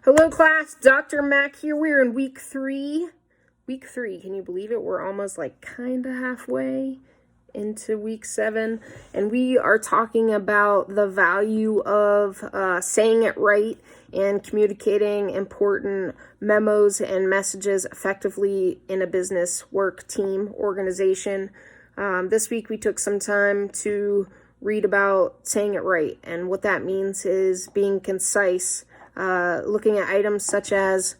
Hello class, Dr. Mac here. We're in week 3. Week 3, can you believe it? We're almost kind of halfway into week 7. And we are talking about the value of saying it right and communicating important memos and messages effectively in a business, work, team, organization. This week we took some time to read about saying it right. And what that means is being concise. Looking at items such as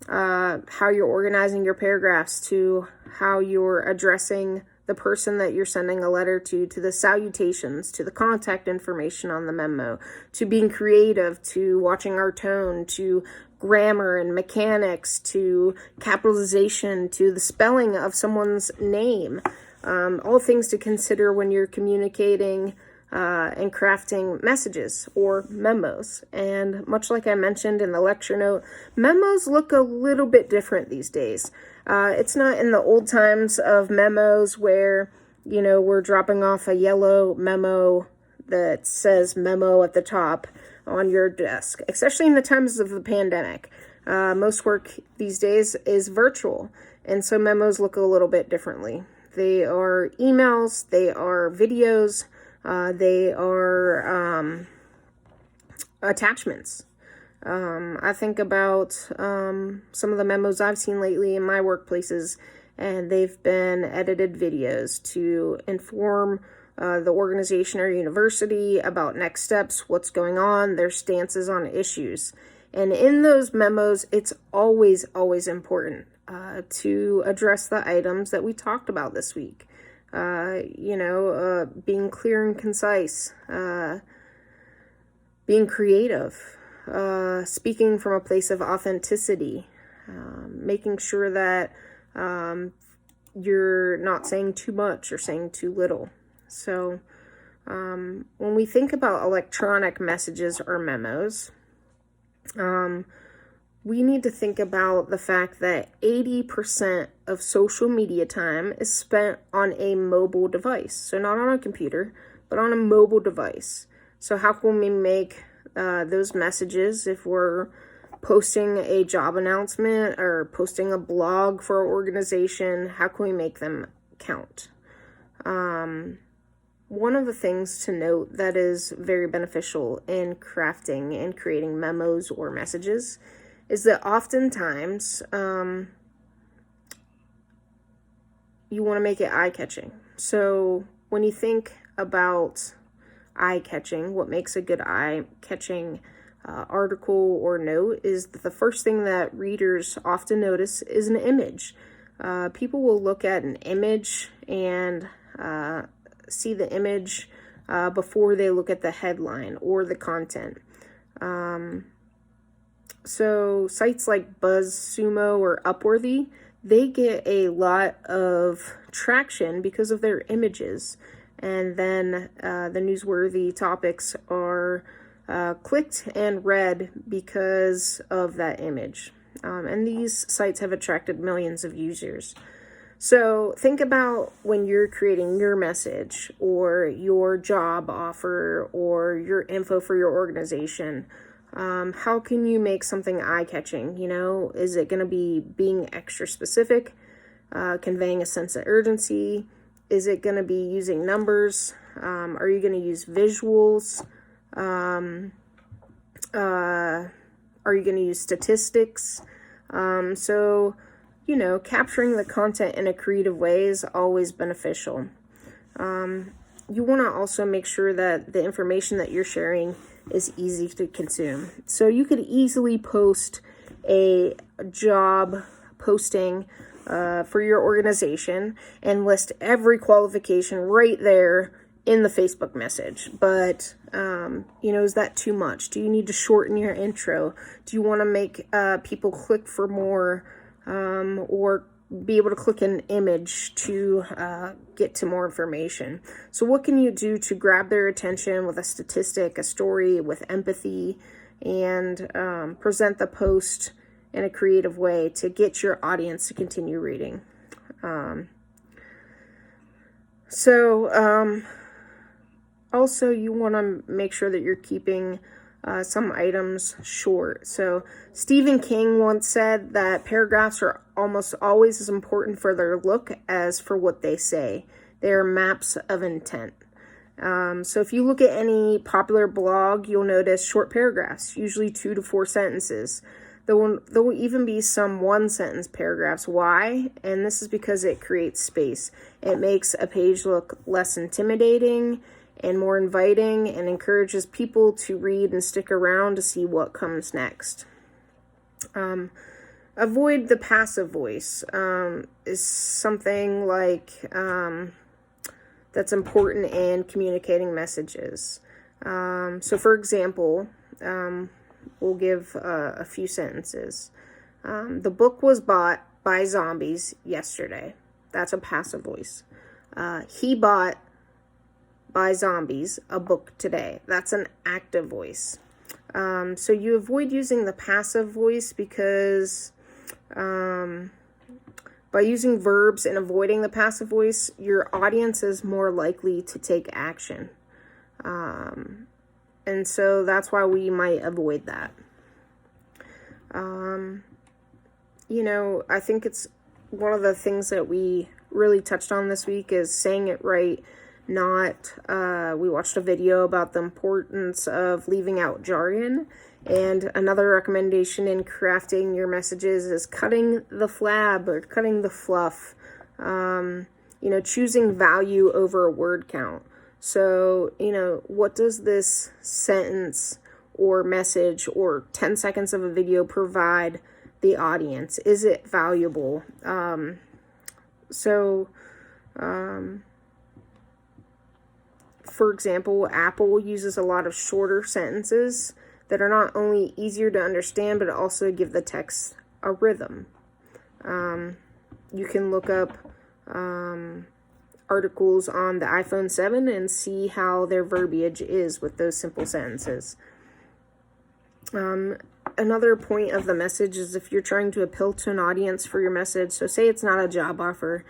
how you're organizing your paragraphs, to how you're addressing the person that you're sending a letter to the salutations, to the contact information on the memo, to being creative, to watching our tone, to grammar and mechanics, to capitalization, to the spelling of someone's name. All things to consider when you're communicating and crafting messages or memos. And much like I mentioned in the lecture note, memos look a little bit different these days. It's not in the old times of memos where, we're dropping off a yellow memo that says memo at the top on your desk, especially in the times of the pandemic. Most work these days is virtual, and so memos look a little bit differently. They are emails, they are videos, they are attachments. I think about some of the memos I've seen lately in my workplaces, and they've been edited videos to inform the organization or university about next steps, what's going on, their stances on issues. And in those memos, it's always important to address the items that we talked about this week. Being clear and concise, being creative, speaking from a place of authenticity, making sure that you're not saying too much or saying too little. So when we think about electronic messages or memos, we need to think about the fact that 80% of social media time is spent on a mobile device. So not on a computer, but on a mobile device. So how can we make those messages, if we're posting a job announcement or posting a blog for our organization, how can we make them count? One of the things to note that is very beneficial in crafting and creating memos or messages is that oftentimes you want to make it eye-catching. So when you think about eye-catching, what makes a good eye-catching article or note is that the first thing that readers often notice is an image. People will look at an image and see the image before they look at the headline or the content. So sites like BuzzSumo or Upworthy, they get a lot of traction because of their images. And then the newsworthy topics are clicked and read because of that image. And these sites have attracted millions of users. So think about when you're creating your message or your job offer or your info for your organization. How can you make something eye-catching? Is it going to be being extra specific, conveying a sense of urgency? Is it going to be using numbers? Are you going to use visuals? Are you going to use statistics? Capturing the content in a creative way is always beneficial. You want to also make sure that the information that you're sharing is easy to consume. So you could easily post a job posting for your organization and list every qualification right there in the Facebook message. But, is that too much? Do you need to shorten your intro? Do you want to make people click for more or be able to click an image to get to more information? So what can you do to grab their attention with a statistic, a story, with empathy, and present the post in a creative way to get your audience to continue reading? Also, you want to make sure that you're keeping some items short. So Stephen King once said that paragraphs are almost always as important for their look as for what they say. They are maps of intent. So if you look at any popular blog, you'll notice short paragraphs, usually 2 to 4 sentences. There will even be some 1-sentence paragraphs. Why? And this is because it creates space. It makes a page look less intimidating and more inviting, and encourages people to read and stick around to see what comes next. Avoid the passive voice is something like that's important in communicating messages. So for example, we'll give a few sentences. The book was bought by zombies yesterday. That's a passive voice. He bought by zombies a book today. That's an active voice. So you avoid using the passive voice because by using verbs and avoiding the passive voice, your audience is more likely to take action. And so that's why we might avoid that. I think it's one of the things that we really touched on this week is saying it right. We watched a video about the importance of leaving out jargon. And another recommendation in crafting your messages is cutting the flab or cutting the fluff. Choosing value over a word count. So, what does this sentence or message or 10 seconds of a video provide the audience? Is it valuable? For example, Apple uses a lot of shorter sentences that are not only easier to understand, but also give the text a rhythm. You can look up articles on the iPhone 7 and see how their verbiage is with those simple sentences. Another point of the message is if you're trying to appeal to an audience for your message, so say it's not a job offer,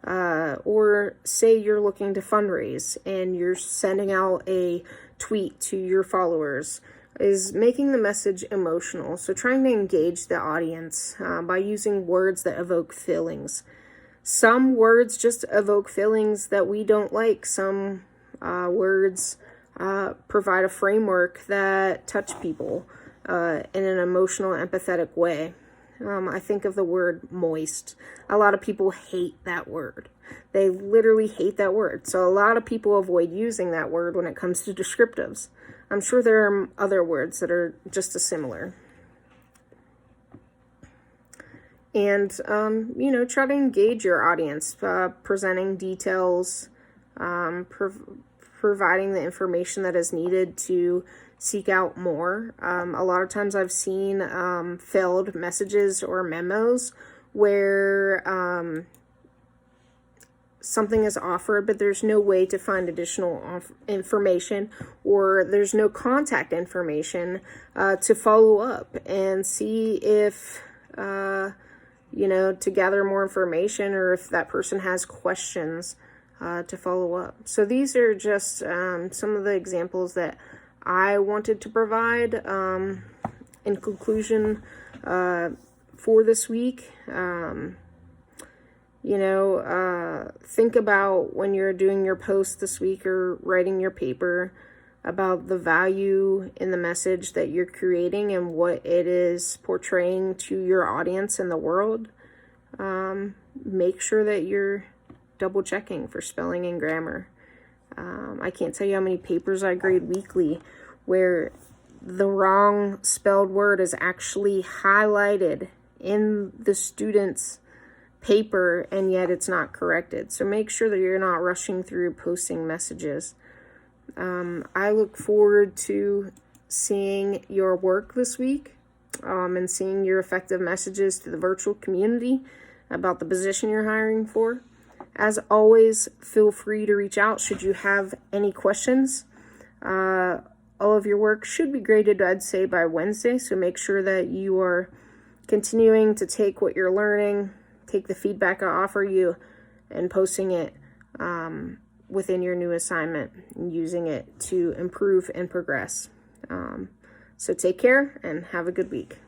or say you're looking to fundraise and you're sending out a tweet to your followers, is making the message emotional. So trying to engage the audience by using words that evoke feelings. Some words just evoke feelings that we don't like. Some words provide a framework that touch people in an emotional, empathetic way. I think of the word moist. A lot of people hate that word. They literally hate that word. So a lot of people avoid using that word when it comes to descriptives. I'm sure there are other words that are just as similar. And, try to engage your audience, presenting details, providing the information that is needed to seek out more. A lot of times I've seen failed messages or memos where something is offered, but there's no way to find additional information, or there's no contact information to follow up and see if, to gather more information, or if that person has questions to follow up. So these are just some of the examples that I wanted to provide in conclusion for this week. Think about when you're doing your post this week or writing your paper about the value in the message that you're creating and what it is portraying to your audience in the world. Make sure that you're double checking for spelling and grammar. I can't tell you how many papers I grade weekly where the wrong spelled word is actually highlighted in the student's paper, and yet it's not corrected. So make sure that you're not rushing through posting messages. I look forward to seeing your work this week and seeing your effective messages to the virtual community about the position you're hiring for. As always, feel free to reach out should you have any questions. All of your work should be graded, I'd say, by Wednesday, so make sure that you are continuing to take what you're learning, take the feedback I offer you, and posting it within your new assignment and using it to improve and progress. So take care and have a good week.